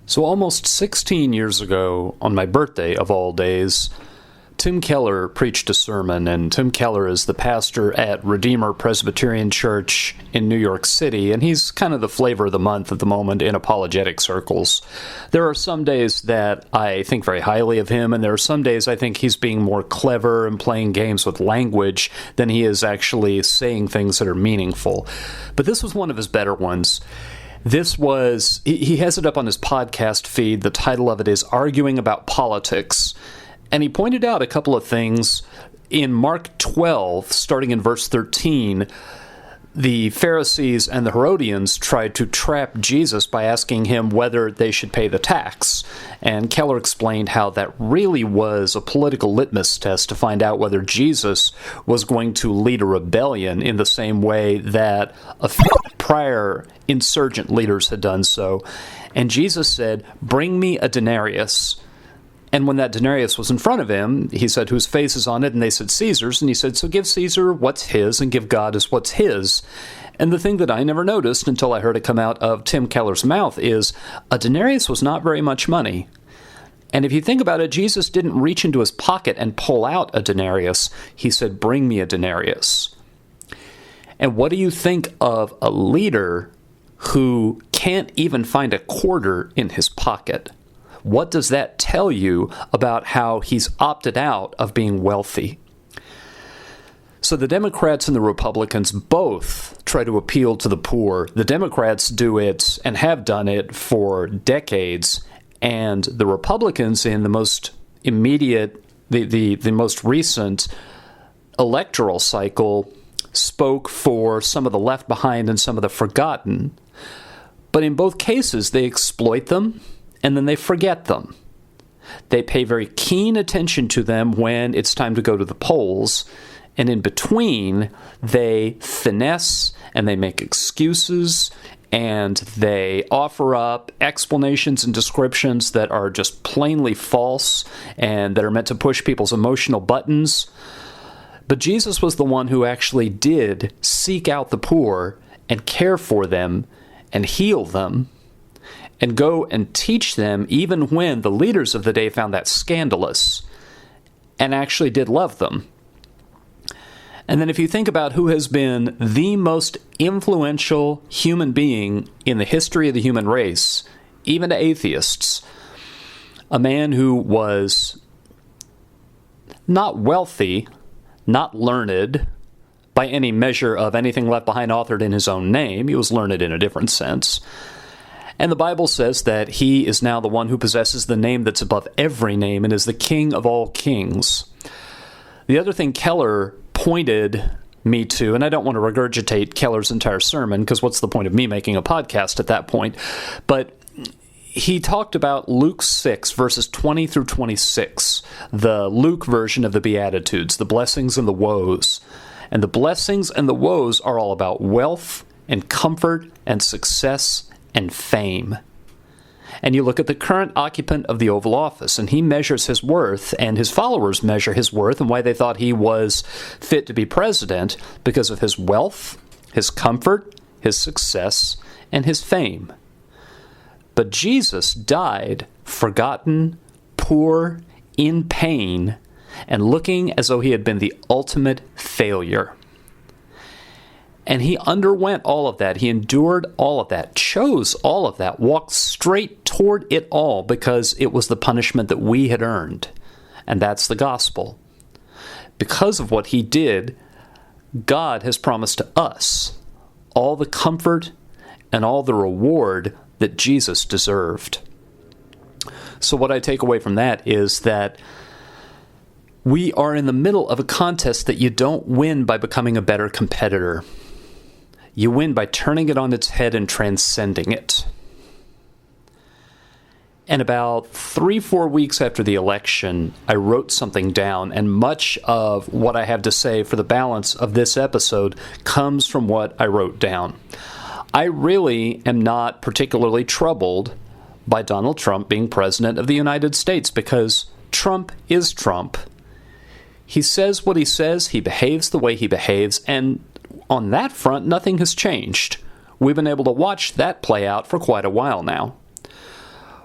So almost 16 years ago, on my birthday of all days, Tim Keller preached a sermon, and Tim Keller is the pastor at Redeemer Presbyterian Church in New York City, and he's kind of the flavor of the month at the moment in apologetic circles. There are some days that I think very highly of him, and there are some days I think he's being more clever and playing games with language than he is actually saying things that are meaningful. But this was one of his better ones. He has it up on his podcast feed. The title of it is Arguing About Politics. And he pointed out a couple of things. In Mark 12, starting in verse 13, the Pharisees and the Herodians tried to trap Jesus by asking him whether they should pay the tax. And Keller explained how that really was a political litmus test to find out whether Jesus was going to lead a rebellion in the same way that a few prior insurgent leaders had done so. And Jesus said, "Bring me a denarius." And when that denarius was in front of him, he said, "Whose face is on it?" And they said, "Caesar's." And he said, "So give Caesar what's his and give God as what's his." And the thing that I never noticed until I heard it come out of Tim Keller's mouth is a denarius was not very much money. And if you think about it, Jesus didn't reach into his pocket and pull out a denarius. He said, "Bring me a denarius." And what do you think of a leader who can't even find a quarter in his pocket? What does that tell you about how he's opted out of being wealthy? So the Democrats and the Republicans both try to appeal to the poor. The Democrats do it and have done it for decades, and the Republicans in the most immediate, the most recent electoral cycle spoke for some of the left behind and some of the forgotten. But in both cases, they exploit them, and then they forget them. They pay very keen attention to them when it's time to go to the polls, and in between, they finesse and they make excuses, and they offer up explanations and descriptions that are just plainly false and that are meant to push people's emotional buttons. But Jesus was the one who actually did seek out the poor and care for them and heal them, and go and teach them even when the leaders of the day found that scandalous, and actually did love them. And then if you think about who has been the most influential human being in the history of the human race, even to atheists, a man who was not wealthy, not learned, by any measure of anything left behind authored in his own name. He was learned in a different sense. And the Bible says that he is now the one who possesses the name that's above every name and is the King of all kings. The other thing Keller pointed me to, and I don't want to regurgitate Keller's entire sermon, because what's the point of me making a podcast at that point? But he talked about Luke 6, verses 20 through 26, the Luke version of the Beatitudes, the blessings and the woes. And the blessings and the woes are all about wealth and comfort and success and fame. And you look at the current occupant of the Oval Office, and he measures his worth, and his followers measure his worth and why they thought he was fit to be president because of his wealth, his comfort, his success, and his fame. But Jesus died forgotten, poor, in pain, and looking as though he had been the ultimate failure. And he underwent all of that. He endured all of that, chose all of that, walked straight toward it all because it was the punishment that we had earned. And that's the gospel. Because of what he did, God has promised to us all the comfort and all the reward that Jesus deserved. So what I take away from that is that we are in the middle of a contest that you don't win by becoming a better competitor. You win by turning it on its head and transcending it. And about 3-4 weeks after the election, I wrote something down, and much of what I have to say for the balance of this episode comes from what I wrote down. I really am not particularly troubled by Donald Trump being president of the United States because Trump is Trump. He says what he says, he behaves the way he behaves, and on that front, nothing has changed. We've been able to watch that play out for quite a while now.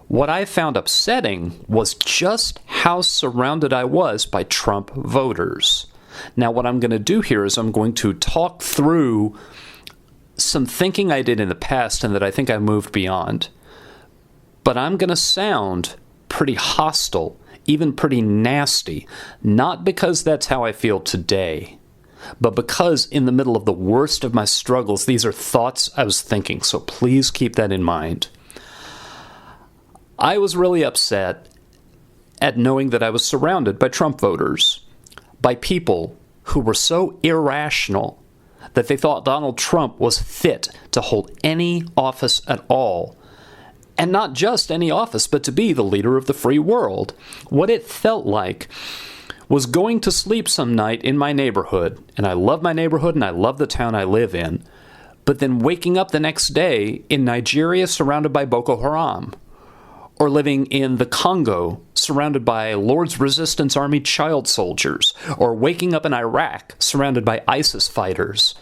What I found upsetting was just how surrounded I was by Trump voters. Now, what I'm going to do here is I'm going to talk through some thinking I did in the past and that I think I moved beyond. But I'm going to sound pretty hostile, even pretty nasty, not because that's how I feel today, but because in the middle of the worst of my struggles, these are thoughts I was thinking, so please keep that in mind. I was really upset at knowing that I was surrounded by Trump voters, by people who were so irrational that they thought Donald Trump was fit to hold any office at all. And not just any office, but to be the leader of the free world. What it felt like was going to sleep some night in my neighborhood, and I love my neighborhood and I love the town I live in, but then waking up the next day in Nigeria surrounded by Boko Haram, or living in the Congo surrounded by Lord's Resistance Army child soldiers, or waking up in Iraq surrounded by ISIS fighters,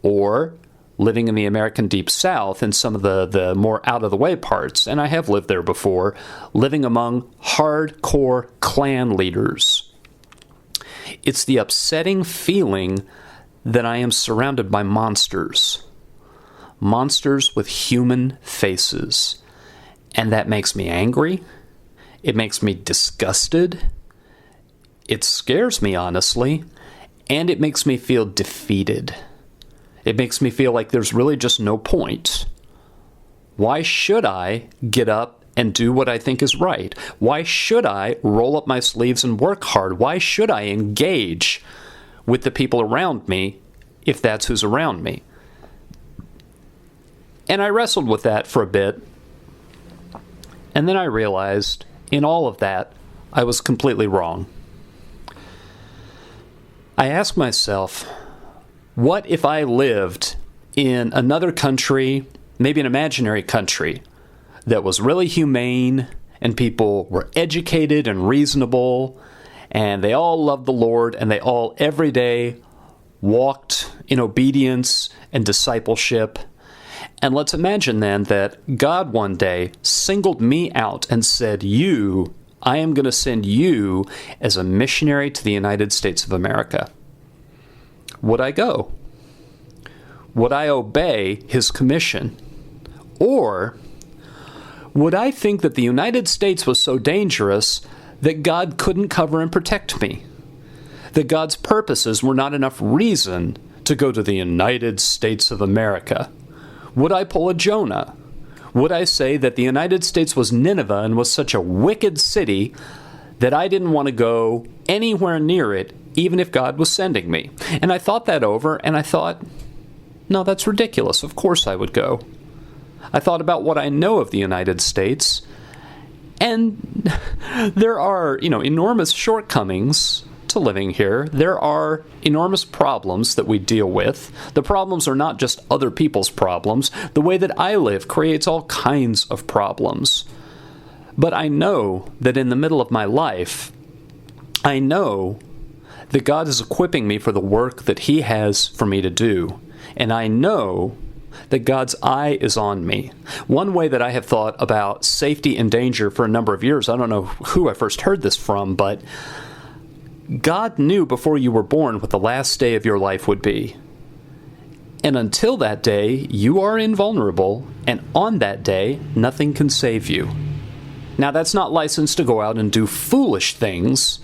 or living in the American Deep South in some of the more out-of-the-way parts, and I have lived there before, living among hardcore Klan leaders. It's the upsetting feeling that I am surrounded by monsters. Monsters with human faces. And that makes me angry. It makes me disgusted. It scares me, honestly. And it makes me feel defeated. It makes me feel like there's really just no point. Why should I get up and do what I think is right? Why should I roll up my sleeves and work hard? Why should I engage with the people around me if that's who's around me? And I wrestled with that for a bit. And then I realized, in all of that, I was completely wrong. I asked myself, what if I lived in another country, maybe an imaginary country, that was really humane, and people were educated and reasonable, and they all loved the Lord, and they all every day walked in obedience and discipleship. And let's imagine then that God one day singled me out and said, I am going to send you as a missionary to the United States of America. Would I go? Would I obey his commission? Or would I think that the United States was so dangerous that God couldn't cover and protect me? That God's purposes were not enough reason to go to the United States of America? Would I pull a Jonah? Would I say that the United States was Nineveh and was such a wicked city that I didn't want to go anywhere near it, even if God was sending me? And I thought that over, and I thought, no, that's ridiculous. Of course I would go. I thought about what I know of the United States, and there are, enormous shortcomings to living here. There are enormous problems that we deal with. The problems are not just other people's problems. The way that I live creates all kinds of problems. But I know that in the middle of my life, I know that God is equipping me for the work that He has for me to do. And I know that God's eye is on me. One way that I have thought about safety and danger for a number of years, I don't know who I first heard this from, but God knew before you were born what the last day of your life would be. And until that day, you are invulnerable, and on that day, nothing can save you. Now, that's not licensed to go out and do foolish things,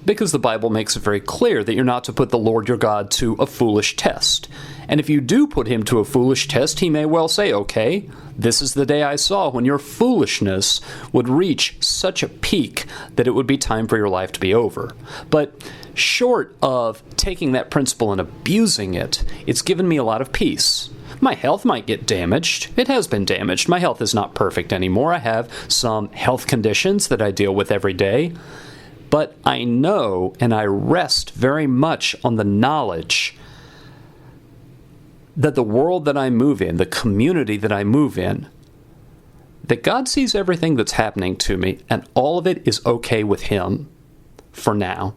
because the Bible makes it very clear that you're not to put the Lord your God to a foolish test. And if you do put him to a foolish test, he may well say, okay, this is the day I saw when your foolishness would reach such a peak that it would be time for your life to be over. But short of taking that principle and abusing it, it's given me a lot of peace. My health might get damaged. It has been damaged. My health is not perfect anymore. I have some health conditions that I deal with every day. But I know, and I rest very much on the knowledge that the world that I move in, the community that I move in, that God sees everything that's happening to me, and all of it is okay with Him for now.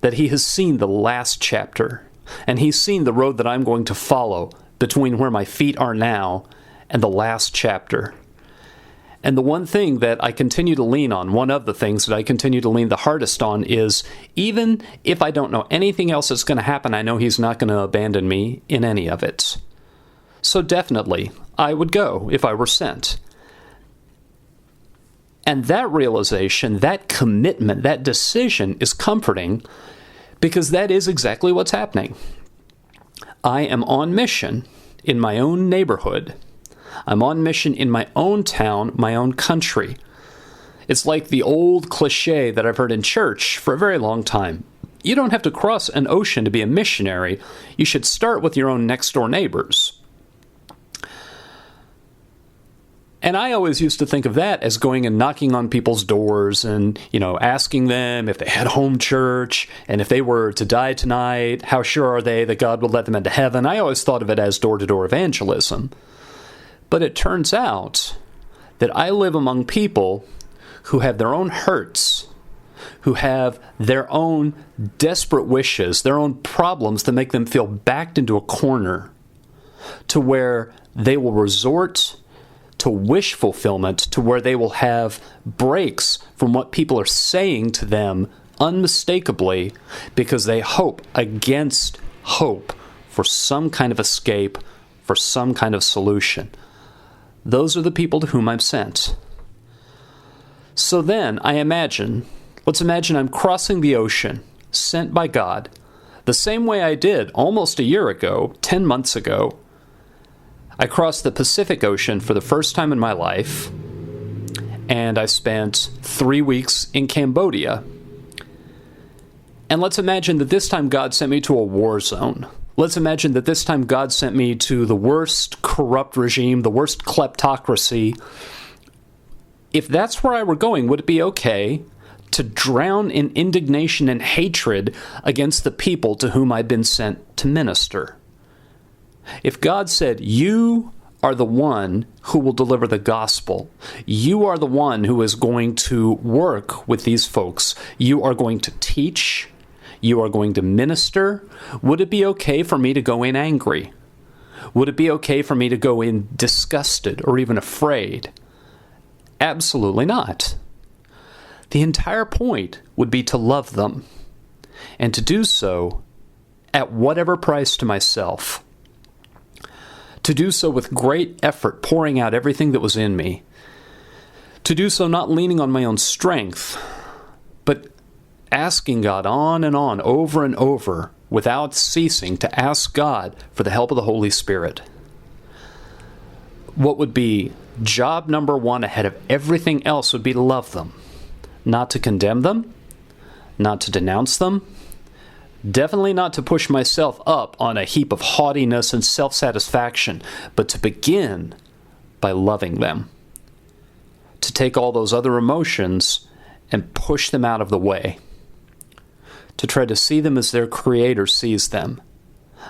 That He has seen the last chapter, and He's seen the road that I'm going to follow between where my feet are now and the last chapter. And the one thing that I continue to lean on, one of the things that I continue to lean the hardest on is, even if I don't know anything else that's going to happen, I know He's not going to abandon me in any of it. So definitely, I would go if I were sent. And that realization, that commitment, that decision is comforting, because that is exactly what's happening. I am on mission in my own neighborhood. I'm on mission in my own town, my own country. It's like the old cliche that I've heard in church for a very long time. You don't have to cross an ocean to be a missionary. You should start with your own next-door neighbors. And I always used to think of that as going and knocking on people's doors and, asking them if they had home church, and if they were to die tonight, how sure are they that God would let them into heaven? I always thought of it as door-to-door evangelism. But it turns out that I live among people who have their own hurts, who have their own desperate wishes, their own problems that make them feel backed into a corner, to where they will resort to wish fulfillment, to where they will have breaks from what people are saying to them unmistakably, because they hope against hope for some kind of escape, for some kind of solution. Those are the people to whom I'm sent. So then, let's imagine I'm crossing the ocean, sent by God, the same way I did almost a year ago, 10 months ago. I crossed the Pacific Ocean for the first time in my life, and I spent 3 weeks in Cambodia. And let's imagine that this time God sent me to a war zone. Let's imagine that this time God sent me to the worst corrupt regime, the worst kleptocracy. If that's where I were going, would it be okay to drown in indignation and hatred against the people to whom I've been sent to minister? If God said, you are the one who will deliver the gospel, you are the one who is going to work with these folks, you are going to teach, you are going to minister, would it be okay for me to go in angry? Would it be okay for me to go in disgusted or even afraid? Absolutely not. The entire point would be to love them, and to do so at whatever price to myself. To do so with great effort, pouring out everything that was in me. To do so not leaning on my own strength, but asking God on and on, over and over, without ceasing to ask God for the help of the Holy Spirit. What would be job number one ahead of everything else would be to love them. Not to condemn them, not to denounce them, definitely not to push myself up on a heap of haughtiness and self-satisfaction, but to begin by loving them. To take all those other emotions and push them out of the way. To try to see them as their Creator sees them,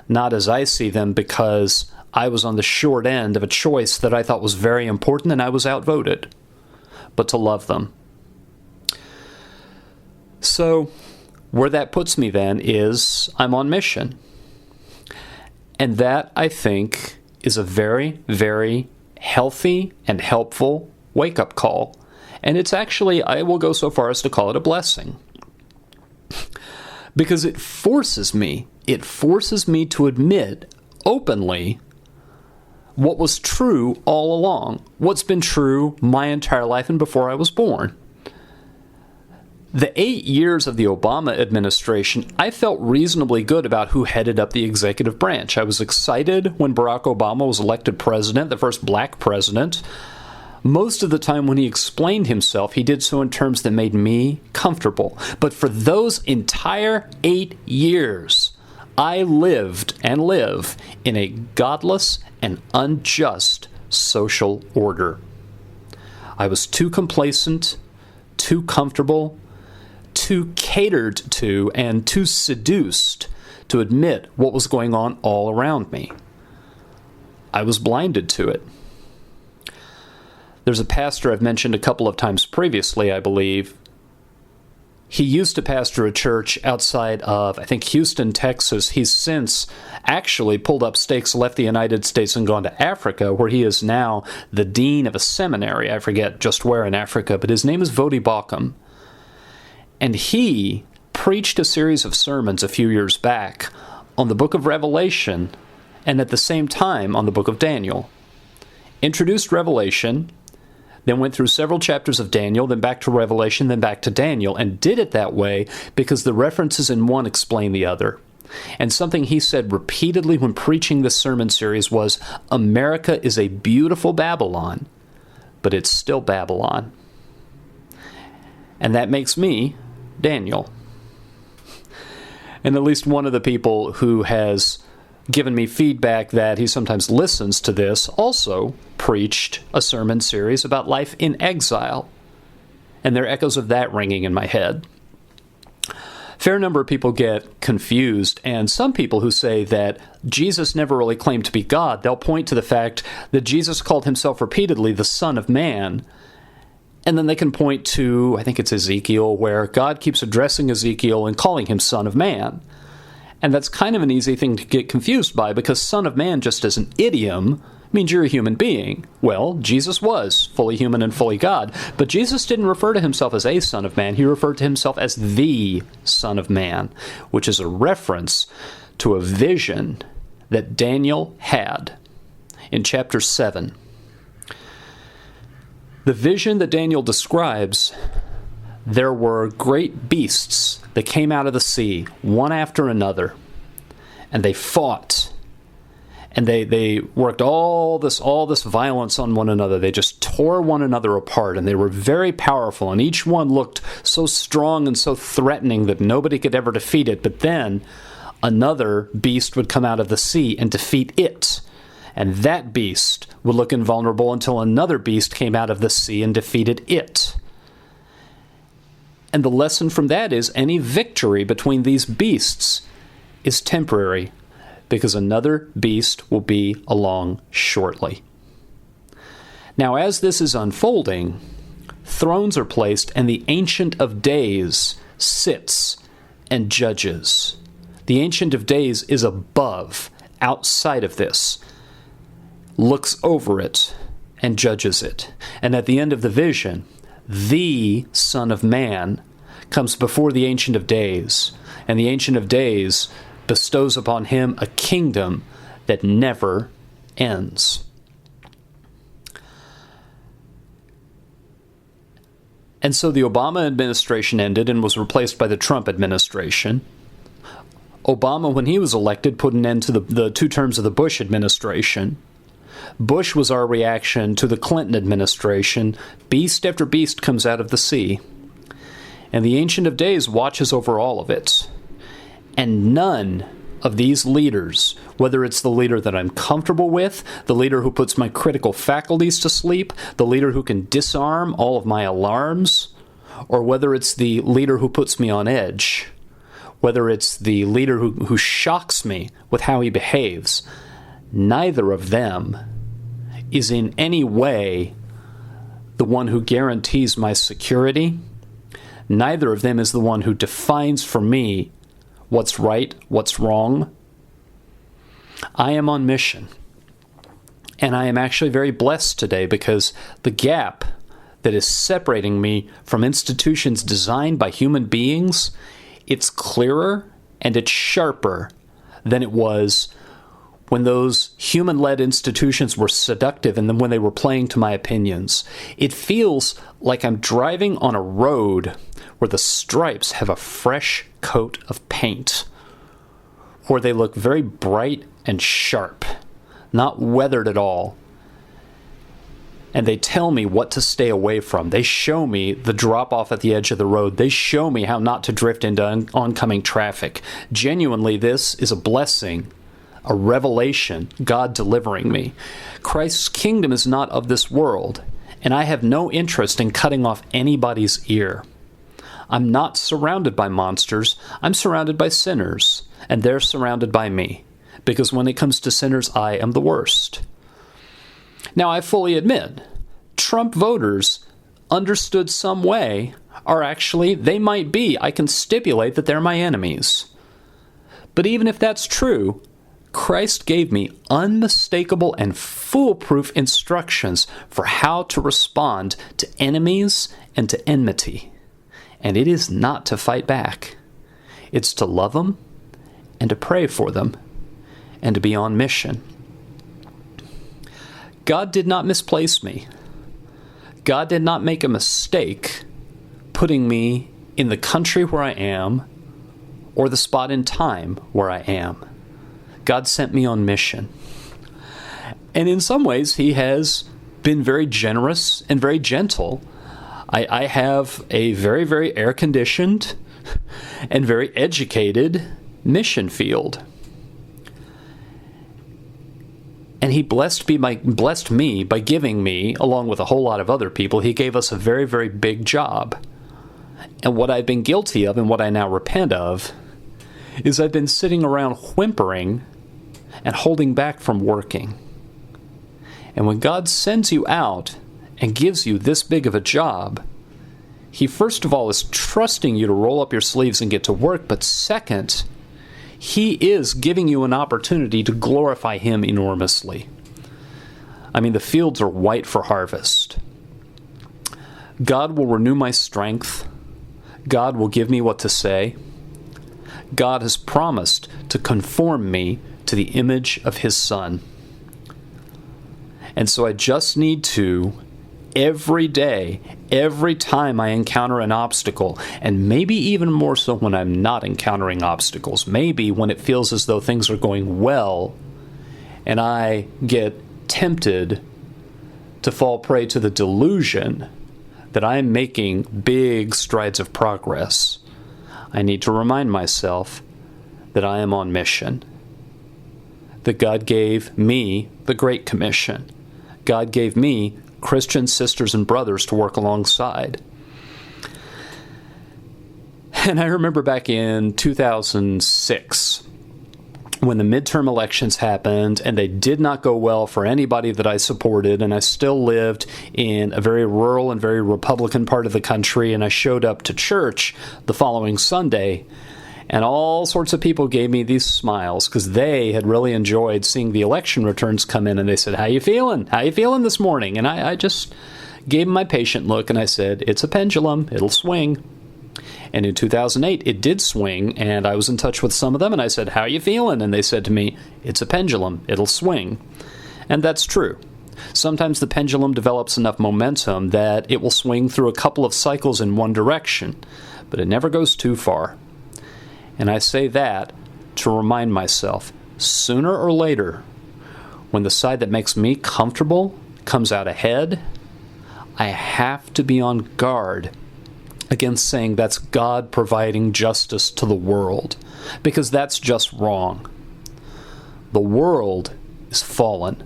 not as I see them because I was on the short end of a choice that I thought was very important and I was outvoted, but to love them. So, where that puts me then is I'm on mission. And that, I think, is a very, very healthy and helpful wake-up call. And it's actually, I will go so far as to call it a blessing. Because it forces me to admit openly what was true all along, what's been true my entire life and before I was born. The 8 years of the Obama administration, I felt reasonably good about who headed up the executive branch. I was excited when Barack Obama was elected president, the first black president. Most of the time when he explained himself, he did so in terms that made me comfortable. But for those entire 8 years, I lived and live in a godless and unjust social order. I was too complacent, too comfortable, too catered to, and too seduced to admit what was going on all around me. I was blinded to it. There's a pastor I've mentioned a couple of times previously, I believe, He used to pastor a church outside of, I think, Houston, Texas. He's since actually pulled up stakes, left the United States, and gone to Africa, where he is now the dean of a seminary. I forget just where in Africa, but his name is Vodi Bakum. And he preached a series of sermons a few years back on the book of Revelation, and at the same time on the book of Daniel. Introduced Revelation, then went through several chapters of Daniel, then back to Revelation, then back to Daniel, and did it that way because the references in one explain the other. And something he said repeatedly when preaching this sermon series was, America is a beautiful Babylon, but it's still Babylon. And that makes me Daniel. And at least one of the people who has given me feedback that he sometimes listens to this also preached a sermon series about life in exile. And there are echoes of that ringing in my head. Fair number of people get confused, and some people who say that Jesus never really claimed to be God, they'll point to the fact that Jesus called himself repeatedly the Son of Man. And then they can point to, I think it's Ezekiel, where God keeps addressing Ezekiel and calling him Son of Man. And that's kind of an easy thing to get confused by, because Son of Man, just as an idiom, means you're a human being. Well, Jesus was fully human and fully God, but Jesus didn't refer to himself as a Son of Man. He referred to himself as the Son of Man, which is a reference to a vision that Daniel had in chapter 7. The vision that Daniel describes, there were great beasts that came out of the sea, one after another, and they fought, and they worked all this violence on one another. They just tore one another apart, and they were very powerful, and each one looked so strong and so threatening that nobody could ever defeat it. But then another beast would come out of the sea and defeat it, and that beast would look invulnerable until another beast came out of the sea and defeated it. And the lesson from that is any victory between these beasts is temporary, because another beast will be along shortly. Now, as this is unfolding, thrones are placed, and the Ancient of Days sits and judges. The Ancient of Days is above, outside of this, looks over it, and judges it. And at the end of the vision, the Son of Man comes before the Ancient of Days, and the Ancient of Days bestows upon him a kingdom that never ends. And so the Obama administration ended and was replaced by the Trump administration. Obama, when he was elected, put an end to the 2 terms of the Bush administration. Bush was our reaction to the Clinton administration. Beast after beast comes out of the sea, and the Ancient of Days watches over all of it. And none of these leaders, whether it's the leader that I'm comfortable with, the leader who puts my critical faculties to sleep, the leader who can disarm all of my alarms, or whether it's the leader who puts me on edge, whether it's the leader who shocks me with how he behaves, neither of them is in any way the one who guarantees my security. Neither of them is the one who defines for me what's right, what's wrong. I am on mission. And I am actually very blessed today, because the gap that is separating me from institutions designed by human beings, it's clearer and it's sharper than it was when those human-led institutions were seductive and then when they were playing to my opinions. It feels like I'm driving on a road where the stripes have a fresh coat of paint, where they look very bright and sharp, not weathered at all. And they tell me what to stay away from. They show me the drop-off at the edge of the road. They show me how not to drift into oncoming traffic. Genuinely, this is a blessing, a revelation, God delivering me. Christ's kingdom is not of this world, and I have no interest in cutting off anybody's ear. I'm not surrounded by monsters. I'm surrounded by sinners, and they're surrounded by me, because when it comes to sinners, I am the worst. Now, I fully admit, Trump voters understood some way, Or actually, they might be. I can stipulate that they're my enemies. But even if that's true, Christ gave me unmistakable and foolproof instructions for how to respond to enemies and to enmity. And it is not to fight back. It's to love them and to pray for them and to be on mission. God did not misplace me. God did not make a mistake putting me in the country where I am or the spot in time where I am. God sent me on mission. And in some ways, He has been very generous and very gentle. I have a very, very air-conditioned and very educated mission field. And He blessed me by giving me, along with a whole lot of other people, He gave us a very, very big job. And what I've been guilty of and what I now repent of is I've been sitting around whimpering and holding back from working. And when God sends you out and gives you this big of a job, He first of all is trusting you to roll up your sleeves and get to work, but second, He is giving you an opportunity to glorify Him enormously. I mean, the fields are white for harvest. God will renew my strength. God will give me what to say. God has promised to conform me to the image of His Son. And so I just need to, every day, every time I encounter an obstacle, and maybe even more so when I'm not encountering obstacles, maybe when it feels as though things are going well, and I get tempted to fall prey to the delusion that I'm making big strides of progress, I need to remind myself that I am on mission. That God gave me the Great Commission. God gave me Christian sisters and brothers to work alongside. And I remember back in 2006, when the midterm elections happened, and they did not go well for anybody that I supported, and I still lived in a very rural and very Republican part of the country, and I showed up to church the following Sunday, and all sorts of people gave me these smiles because they had really enjoyed seeing the election returns come in, and they said, "How you feeling? How you feeling this morning?" And I just gave them my patient look, and I said, "It's a pendulum. It'll swing." And in 2008, it did swing, and I was in touch with some of them, and I said, "How you feeling?" And they said to me, "It's a pendulum. It'll swing." And that's true. Sometimes the pendulum develops enough momentum that it will swing through a couple of cycles in one direction, but it never goes too far. And I say that to remind myself, sooner or later, when the side that makes me comfortable comes out ahead, I have to be on guard against saying that's God providing justice to the world, because that's just wrong. The world is fallen.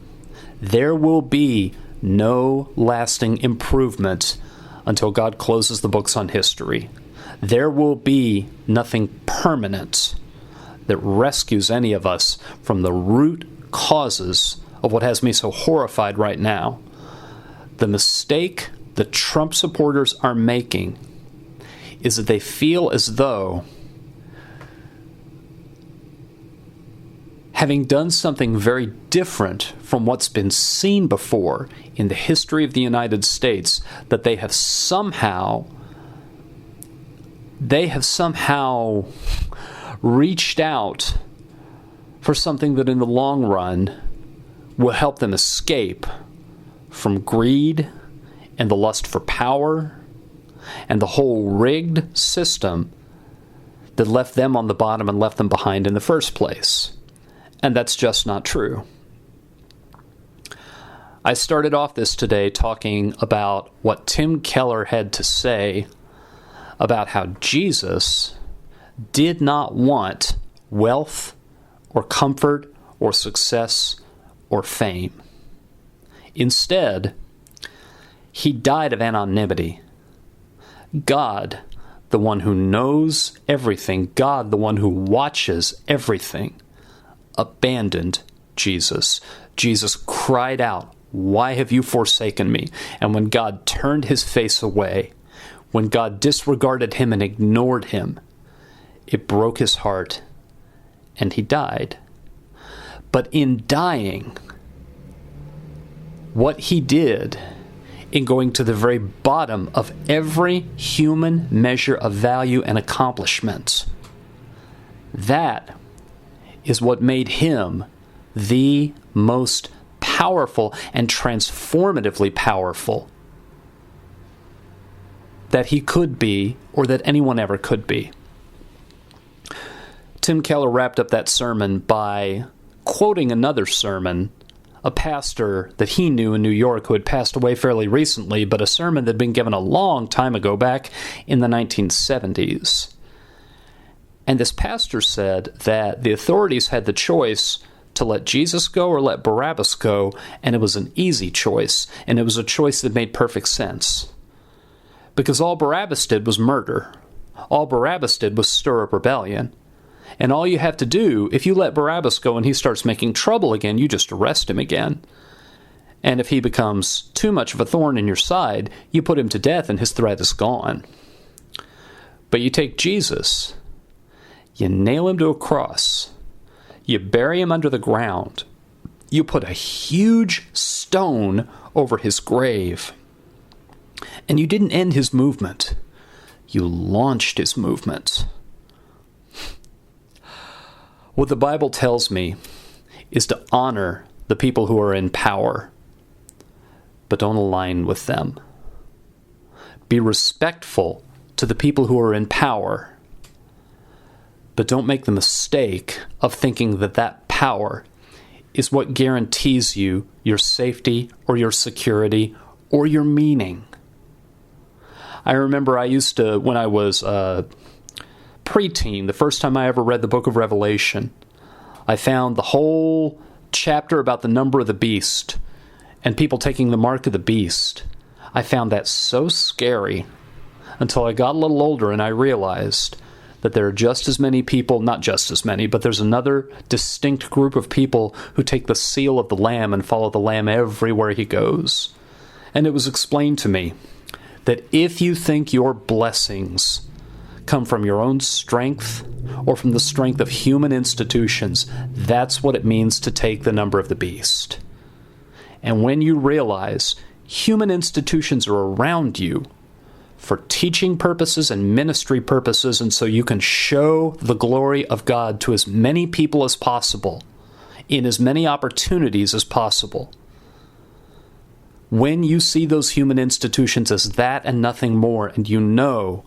There will be no lasting improvement until God closes the books on history. There will be nothing permanent that rescues any of us from the root causes of what has me so horrified right now. The mistake the Trump supporters are making is that they feel as though, having done something very different from what's been seen before in the history of the United States, that they have somehow reached out for something that in the long run will help them escape from greed and the lust for power and the whole rigged system that left them on the bottom and left them behind in the first place. And that's just not true. I started off this today talking about what Tim Keller had to say about how Jesus did not want wealth or comfort or success or fame. Instead, he died of anonymity. God, the one who knows everything, God, the one who watches everything, abandoned Jesus. Jesus cried out, "Why have you forsaken me?" And when God turned his face away, when God disregarded him and ignored him, it broke his heart, and he died. But in dying, what he did in going to the very bottom of every human measure of value and accomplishment, that is what made him the most powerful and transformatively powerful that he could be, or that anyone ever could be. Tim Keller wrapped up that sermon by quoting another sermon, a pastor that he knew in New York who had passed away fairly recently, but a sermon that had been given a long time ago, back in the 1970s. And this pastor said that the authorities had the choice to let Jesus go or let Barabbas go, and it was an easy choice, and it was a choice that made perfect sense. Because all Barabbas did was murder. All Barabbas did was stir up rebellion. And all you have to do, if you let Barabbas go and he starts making trouble again, you just arrest him again. And if he becomes too much of a thorn in your side, you put him to death and his threat is gone. But you take Jesus, you nail him to a cross, you bury him under the ground, you put a huge stone over his grave, and you didn't end his movement. You launched his movement. What the Bible tells me is to honor the people who are in power, but don't align with them. Be respectful to the people who are in power, but don't make the mistake of thinking that that power is what guarantees you your safety or your security or your meaning. I remember I used to, when I was preteen, the first time I ever read the book of Revelation, I found the whole chapter about the number of the beast and people taking the mark of the beast. I found that so scary until I got a little older and I realized that there are just as many people, not just as many, but there's another distinct group of people who take the seal of the Lamb and follow the Lamb everywhere he goes. And it was explained to me that if you think your blessings come from your own strength or from the strength of human institutions, that's what it means to take the number of the beast. And when you realize human institutions are around you for teaching purposes and ministry purposes, and so you can show the glory of God to as many people as possible, in as many opportunities as possible, when you see those human institutions as that and nothing more, and you know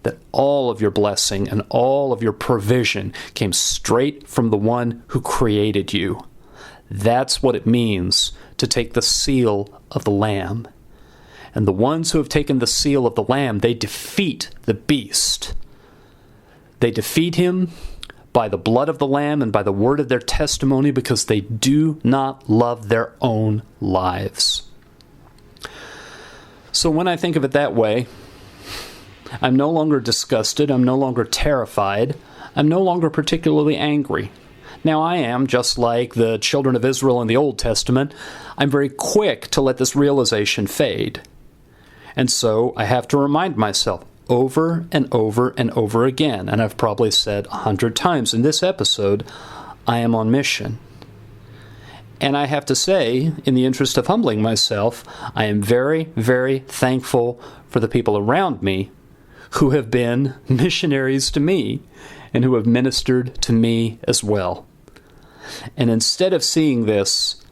that all of your blessing and all of your provision came straight from the one who created you, that's what it means to take the seal of the Lamb. And the ones who have taken the seal of the Lamb, they defeat the beast. They defeat him by the blood of the Lamb and by the word of their testimony, because they do not love their own lives. So when I think of it that way, I'm no longer disgusted, I'm no longer terrified, I'm no longer particularly angry. Now I am, just like the children of Israel in the Old Testament, I'm very quick to let this realization fade. And so I have to remind myself over and over and over again, and I've probably said 100 times in this episode, I am on mission. And I have to say, in the interest of humbling myself, I am very, very thankful for the people around me who have been missionaries to me and who have ministered to me as well. And instead of seeing this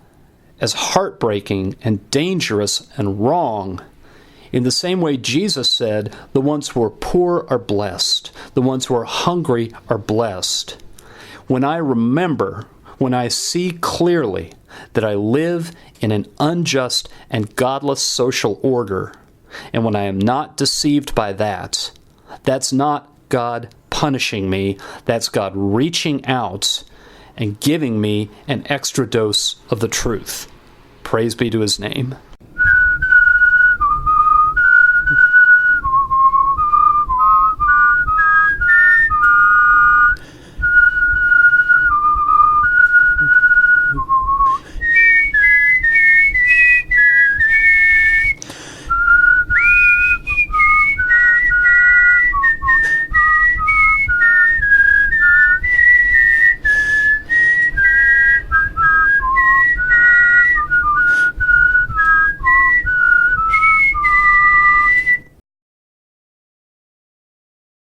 as heartbreaking and dangerous and wrong, in the same way Jesus said, the ones who are poor are blessed, the ones who are hungry are blessed. When I remember, when I see clearly that I live in an unjust and godless social order, and when I am not deceived by that, that's not God punishing me, that's God reaching out and giving me an extra dose of the truth. Praise be to his name.